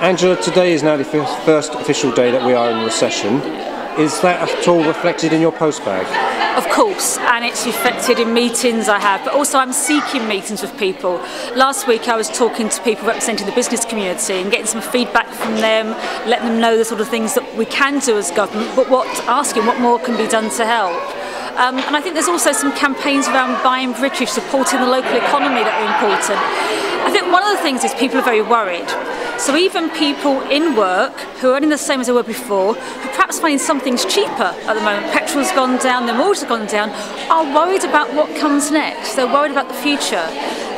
Angela, today is now the first official day that we are in recession. Is that at all reflected in your postbag? Of course, and it's reflected in meetings I have, but also I'm seeking meetings with people. Last week I was talking to people representing the business community and getting some feedback from them, letting them know the sort of things that we can do as government, but asking what more can be done to help. And I think there's also some campaigns around buying British, supporting the local economy that are important. I think one of the things is people are very worried. So even people in work who are earning the same as they were before, who perhaps find some things cheaper at the moment, petrol's gone down, their mortgage has gone down, are worried about what comes next. They're worried about the future.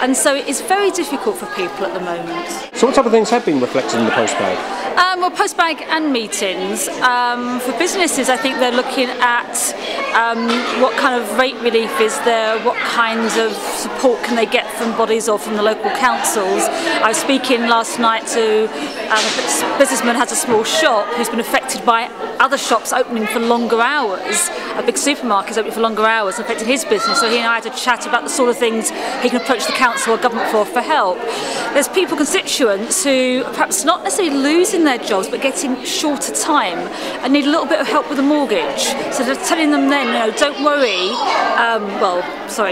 And so it's very difficult for people at the moment. So what type of things have been reflected in the postbag? Well, postbag and meetings. For businesses, I think they're looking at what kind of rate relief is there, what kinds of support can they get from bodies or from the local councils. I was speaking last night to a businessman who has a small shop who's been affected by other shops opening for longer hours. A big supermarket is opening for longer hours, affecting his business. So he and I had a chat about the sort of things he can approach the council or government for help. There's people, constituents, who are perhaps not necessarily losing their jobs but getting shorter time and need a little bit of help with a mortgage. So they're telling them then, don't worry,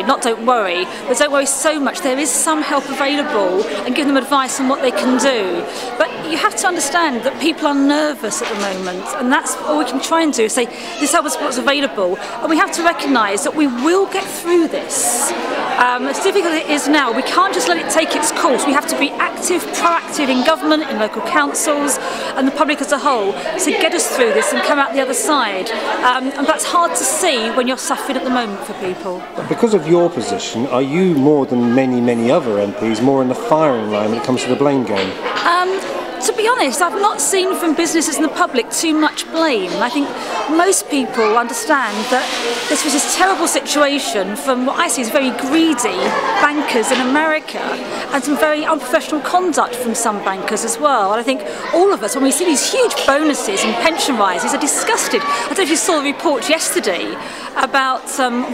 not don't worry, but don't worry so much. There is some help available, and give them advice on what they can do. But you have to understand that people are nervous at the moment, and that's all we can try and do, is say, this is what's available, and we have to recognise that we will get through this. As difficult as it is now, we can't just let it take its course. We have to be active, proactive in government, in local councils, and the public as a whole, to get us through this and come out the other side. And that's hard to see when you're suffering at the moment for people. Because of your position, are you more than many other MPs more in the firing line when it comes to the blame game? To be honest, I've not seen from businesses and the public too much blame. I think most people understand that this was this terrible situation from what I see as very greedy bankers in America, and some very unprofessional conduct from some bankers as well. And I think all of us, when we see these huge bonuses and pension rises, are disgusted. I don't know if you saw the report yesterday about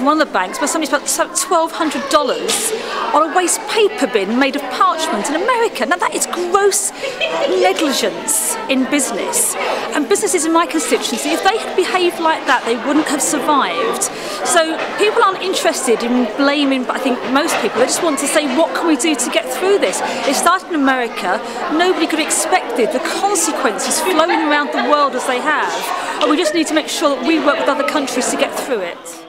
one of the banks where somebody spent $1,200 on a waste paper bin made of parchment in America. Now that is gross negligence in business, and businesses in my constituency, if they had behaved like that, they wouldn't have survived. So people aren't interested in blaming, but I think most people, they just want to say, what can we do to get through this? It started in America. Nobody could have expected the consequences flowing around the world as they have, and we just need to make sure that we work with other countries to get through it.